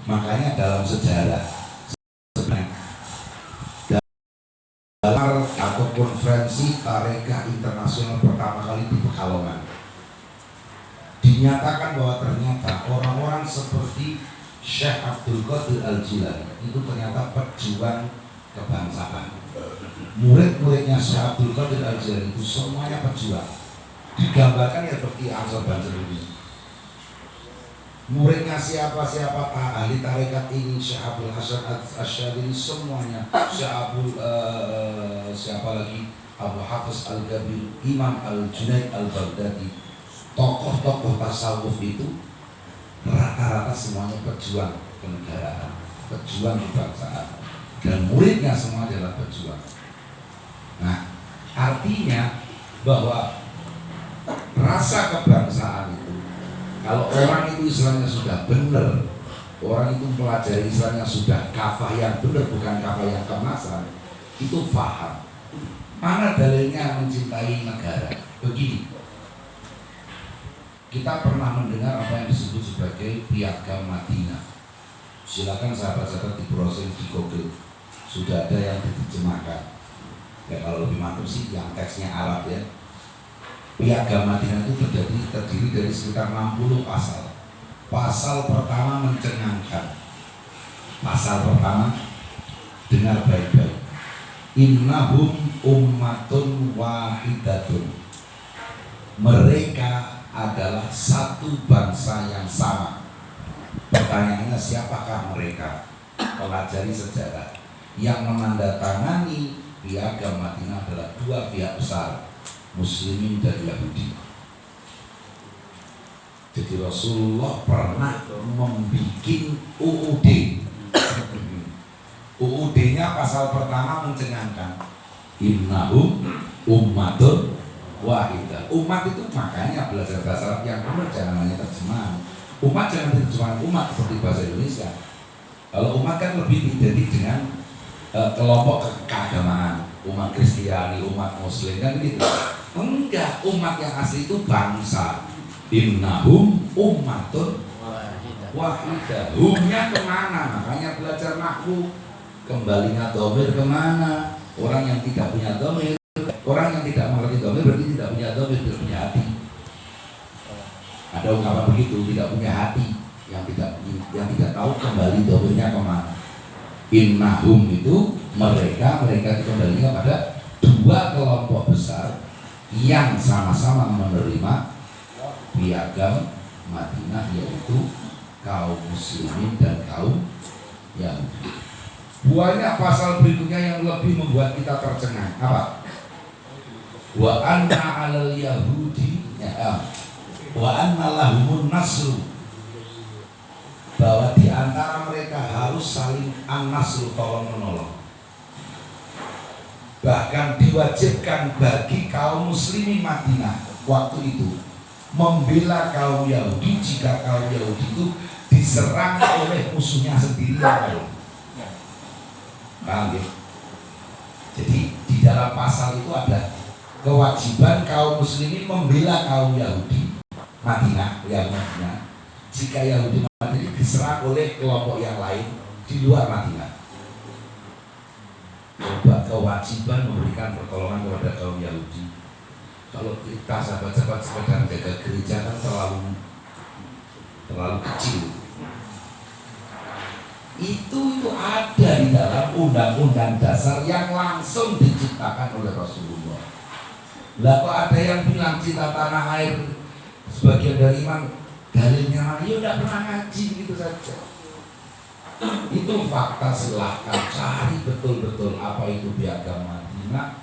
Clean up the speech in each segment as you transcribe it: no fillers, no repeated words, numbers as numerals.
Makanya dalam sejarah dalam atau konferensi tarekat internasional pertama kali di Pekalongan dinyatakan bahwa ternyata orang-orang seperti Syekh Abdul Qadir Al-Jilani itu ternyata pejuang kebangsaan. Murid-muridnya Syekh Abdul Qadir Al-Jilani itu semuanya pejuang. Digambarkan ya seperti Ansor Banser ini. Muridnya siapa ahli tarekat ini, Syekh Abdul Hasan Asy'adili semuanya, Syekh Abdul siapa lagi, Abu Hafiz Al-Ghabir, Imam Al-Junaid Al-Baghdadi, tokoh-tokoh tasawuf itu rata-rata semuanya pejuang kenegaraan, pejuang kebangsaan, dan muridnya semua adalah pejuang. Nah, artinya bahwa rasa kebangsaan itu, kalau orang itu istilahnya sudah benar, orang itu pelajari istilahnya sudah kafah yang benar, bukan kafah yang kemasan, itu faham. Mana dalilnya mencintai negara? Begini, kita pernah mendengar apa yang disebut sebagai Piagam Madinah. Silakan sahabat-sahabat di browsing di Google, sudah ada yang diterjemahkan. Ya kalau lebih mantap sih yang teksnya Arab ya. Piagam Madinah itu terdiri dari sekitar 60 pasal. Pasal pertama mencengangkan. Pasal pertama, dengar baik-baik. Innahum ummatun wahidatun. Mereka adalah satu bangsa yang sama. Pertanyaannya siapakah mereka? Pelajari sejarah. Yang menandatangani Piagam Madinah adalah dua pihak besar, Muslimin dan Yahudi. Jadi Rasulullah pernah membuat UUD. UUD-nya pasal pertama mencengangkan innahum ummatun wahidah. Umat itu makanya belajar bahasa Arab yang benar, jangan hanya terjemahan. Umat jangan diterjemahkan umat seperti bahasa Indonesia. Kalau umat kan lebih identik dengan kelompok keagamaan, umat Kristiani, umat Muslim kan gitu. Enggak, umat yang asli itu bangsa. Innahum ummatun wahidah. Humnya kemana? Makanya belajar nahwu. Kembalinya dhamir kemana? Orang yang tidak punya dhamir, orang yang tidak mengerti dhamir berarti tidak punya dhamir, tidak punya hati. Ada ungkapan begitu, tidak punya hati, yang tidak tahu kembali dhamirnya kemana. Innahum itu mereka dikembalikan pada dua kelompok besar yang sama-sama menerima Piagam Madinah, yaitu kaum muslimin dan kaum Yahudi. Banyak pasal berikutnya yang lebih membuat kita tercengang. Apa? Wa anna 'alal yahudi wa anna lahumun nasru, bahwa di antara mereka harus saling an-nasru, tolong menolong. Bahkan diwajibkan bagi kaum muslimin Madinah waktu itu membela kaum Yahudi jika kaum Yahudi itu diserang oleh musuhnya sendiri. Paham ya? Jadi di dalam pasal itu ada kewajiban kaum muslimin membela kaum Yahudi Madinah, jika Yahudi Madinah diserang oleh kelompok yang lain di luar Madinah. Coba kewajiban memberikan pertolongan kepada kaum Yahudi. Kalau kita sahabat-sahabat sekedar jaga gereja kan terlalu kecil. Itu ada di dalam undang-undang dasar yang langsung diciptakan oleh Rasulullah. Lah kok ada yang bilang cinta tanah air sebagian dari iman, dalilnya mana? Ya udah pernah ngaji gitu saja. Itu fakta, silahkan cari betul-betul apa itu Piagam Madinah.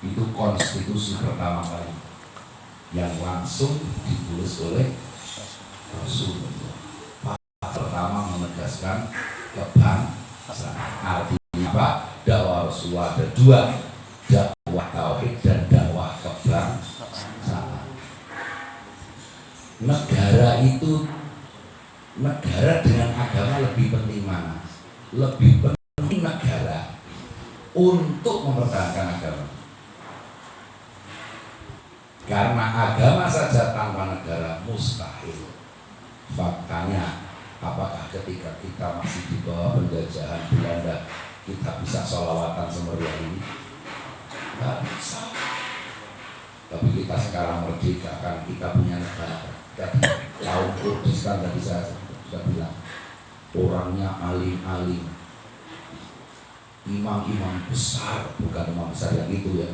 Itu konstitusi pertama kali yang langsung ditulis oleh Rasulullah. Pertama menegaskan kebangsaan. Artinya apa? Dakwah Rasulullah ada dua, dakwah tauhid dan dakwah kebangsaan. Negara itu, negara dengan agama lebih penting mana? Lebih penting negara untuk mempertahankan agama. Karena agama saja tanpa negara mustahil. Faktanya, apakah ketika kita masih di bawah penjajahan Belanda kita bisa sholawatan semeriah ini? Nggak bisa. Tapi kita sekarang merdeka kan, kita punya negara. Jadi kaum Kurdistan tadi saya sudah bilang, orangnya alim-alim, imam-imam besar, bukan imam besar yang itu ya,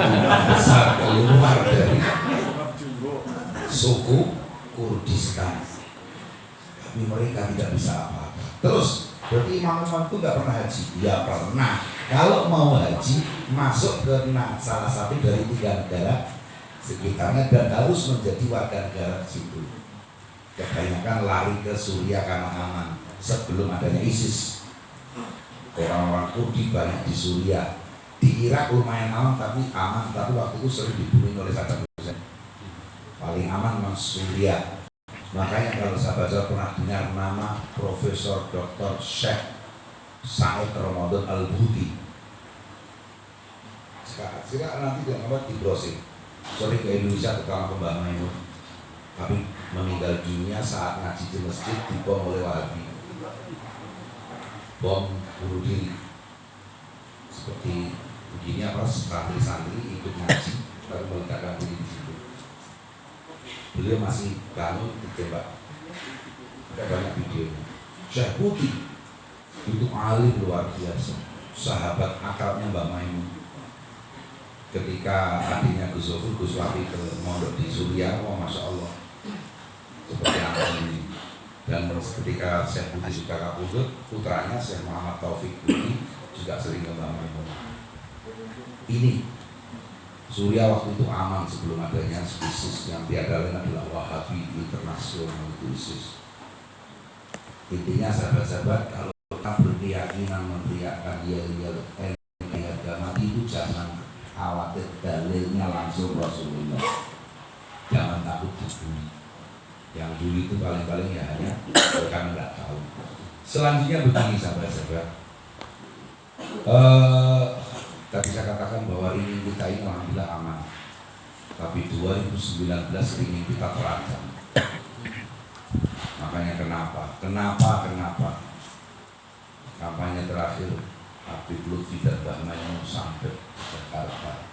imam besar keluar dari suku Kurdistan, tapi mereka tidak bisa apa-apa. Terus berarti imam-imam itu nggak pernah haji? Ya pernah. Kalau mau haji masuk ke salah satu dari 3 negara sekitarnya dan harus menjadi warga negara situ. Kebanyakan lari ke Suriah karena aman sebelum adanya ISIS. Orang-orang Kurdi banyak di Suriah, di Irak lumayan aman, tapi waktu itu sering dibunuh oleh Saddam Hussein. Paling aman memang Suriah. Makanya kalau sahabat-sahabat pernah dengar nama Profesor Dr. Sheikh Said Ramadan Al-Buti, sekarang nanti jangan di browsing. Sorry ke Indonesia ke kalangan Mbak Maimun, tapi meninggal dunia saat ngaji di masjid dibom oleh Wahabi. Bom bunuh diri. Seperti begini apa, santri-santri ikut ngaji tapi meledakkan diri di situ. Beliau masih bangun ditembak. Ada banyak videonya. Syekh Buti itu alim luar biasa, sahabat akrabnya Mbak Maimun. Ketika adiknya Gus Wafi ke mondok di Suriah, wah masya Allah, seperti apa ini. Dan ketika Syekh Buti sudah kabudut, putranya Syekh Muhammad Taufik Buti juga sering ke Mbak Maimun. Ini Suriah waktu itu aman sebelum adanya ISIS, yang tiada lain adalah Wahabi internasional itu ISIS. Intinya sahabat-sahabat, kalau kita berkeyakinan meneriakkan ya agama itu jangan khawatir, dalilnya langsung Rasulullah. Jangan takut dibully. Yang bully itu paling-paling ya hanya karena nggak tahu. Selanjutnya begini sahabat-sahabat, tadi saya katakan bahwa ringin kita ini alhamdulillah aman, tapi 2019 ringin kita terancam. Makanya kenapa kampanye terakhir Habib Lutfi dan Mbak Maimun sampai Jakarta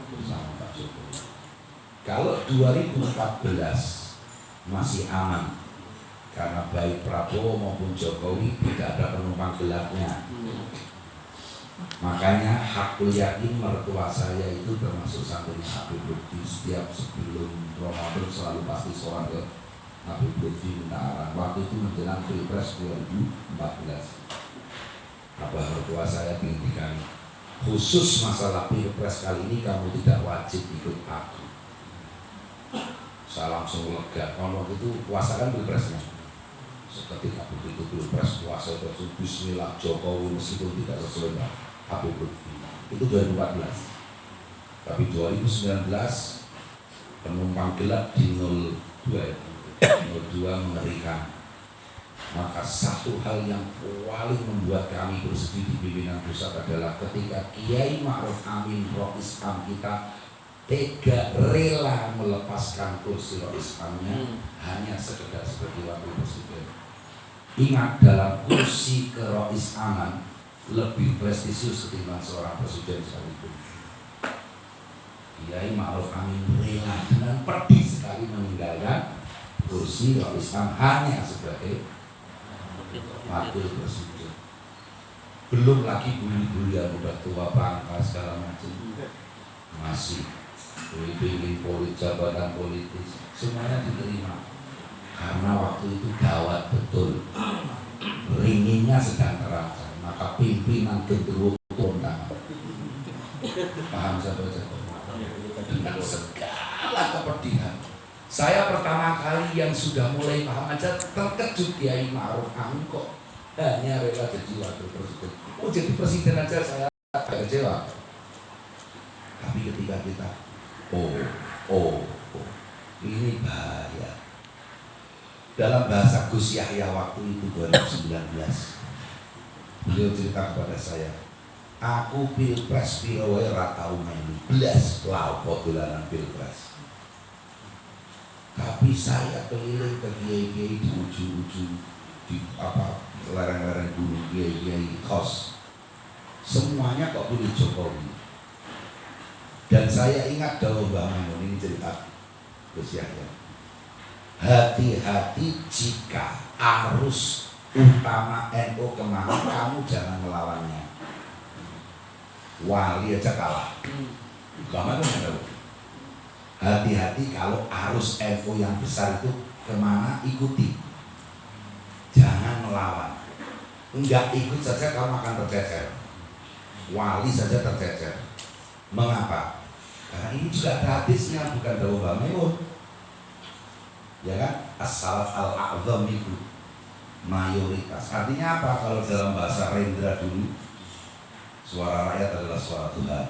bersama Pak Jokowi. Kalau 2014 masih aman karena baik Prabowo maupun Jokowi tidak ada penumpang gelapnya. Makanya hakul yakin mertua saya itu termasuk santri Habib Lutfi. Setiap sebelum Ramadan selalu pasti seorang ke Habib Lutfi minta arahan. Waktu itu menjelang Pilpres 2014. Abah mertua saya pendidikan khusus masalah Pilpres kali ini kamu tidak wajib ikut aku. Saya langsung lega. Kalau itu puasa kan Pilpresnya. Seketika begitu Pilpres puasa itu Bismillah Jokowi meskipun tidak sesuai dengan Habib Lutfi. Itu 2014. Tapi 2019 penumpang gelap di 02 mengerikan. Maka satu hal yang paling membuat kami bersedih di pimpinan pusat adalah ketika Kiai Ma'ruf Amin Rois Am kita tega rela melepaskan kursi Rois Amnya hanya sekedar sebagai wakil presiden. Ingat, dalam kursi ke Rois Aman lebih prestisius ketimbang seorang presiden sekalipun. Kiai Ma'ruf Amin rela dengan pedih sekali meninggalkan kursi Rois Am hanya sebagai wakil presiden. Belum lagi buli-buli yang udah tua bangka segala macam masih pilih jabatan politis semuanya diterima karena waktu itu gawat betul, ringinnya sedang terancam, maka pimpinan genderuwo kontak. Paham sahabat-sahabat? Dengan segala kepedihan, saya pertama kali yang sudah mulai paham aja terkejut Kiai Ma'ruf Amin kok hanya rela jadi wakil presiden. Oh, jadi presiden aja saya agak kecewa. Tapi ketika kita ini bahaya. Dalam bahasa Gus Yahya waktu itu 2019, beliau cerita kepada saya, aku pilpres pirowe ra tau melu blas laopo dolanan pilpres. Tapi saya keliling ke kiai-kiai di ujung-ujung, di lereng-lereng gunung, kiai-kiai kos, semuanya kok pilih Jokowi. Dan saya ingat dahulu Mbak Maimun, ini cerita Gus Yahya. Hati-hati jika arus utama NU kemana, kamu jangan melawannya. Wali aja kalah. Mbak Maimun tahu. Hati-hati kalau arus NU yang besar itu kemana, ikuti. Jangan melawan. Enggak ikut saja kamu akan tercecer. Wali saja tercecer. Mengapa? Karena ini juga ada hadisnya, bukan dari Mbak Maimun. Ya kan? As-salat al-a'zam itu mayoritas. Artinya apa? Kalau dalam bahasa Rendra dulu, suara rakyat adalah suara Tuhan.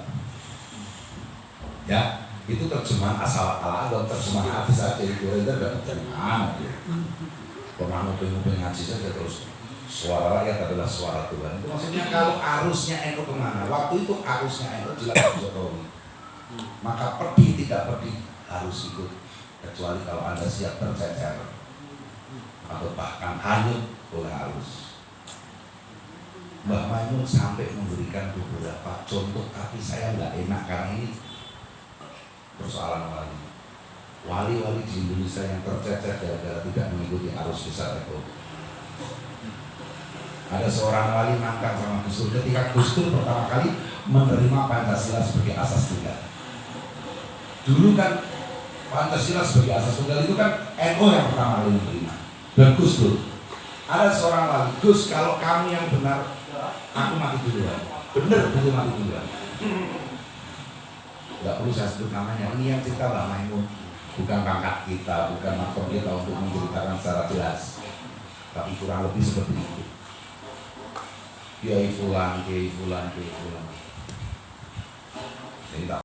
Ya, itu terjemahan as-salat al-a'zam, terjemahan hadis saja. Itu Rendra tidak terjemahan. Pernah nguping-nguping ngaji saja terus. Suara rakyat adalah suara Tuhan. Itu maksudnya kalau arusnya NU kemana? Waktu itu arusnya NU jelas Jokowi. Maka pedih tidak pedih harus ikut, kecuali kalau Anda siap tercecer atau bahkan hanyut oleh arus. Mbak Maimun sampai memberikan beberapa contoh, tapi saya nggak enak karena ini persoalan wali. Wali-wali di Indonesia yang tercecer gara-gara tidak mengikuti arus besar itu. Ada seorang wali nangkang sama Gus Dur ketika Gus Dur pertama kali menerima Pancasila sebagai asas tunggal. Dulu kan Pancasila sebagai asas tunggal itu kan NU yang pertama kali menerima. Dan Gus Dur, ada seorang wali, Gus kalau kamu yang benar, aku mati duluan. Bener, aku mati duluan. Gak perlu saya sebut namanya. Ini yang cerita Mbak Maimun, bukan pangkat kita, bukan makom kita untuk menceritakan secara jelas, tapi kurang lebih seperti itu. Kiai fulan, kiai fulan, kiai fulan. Jadi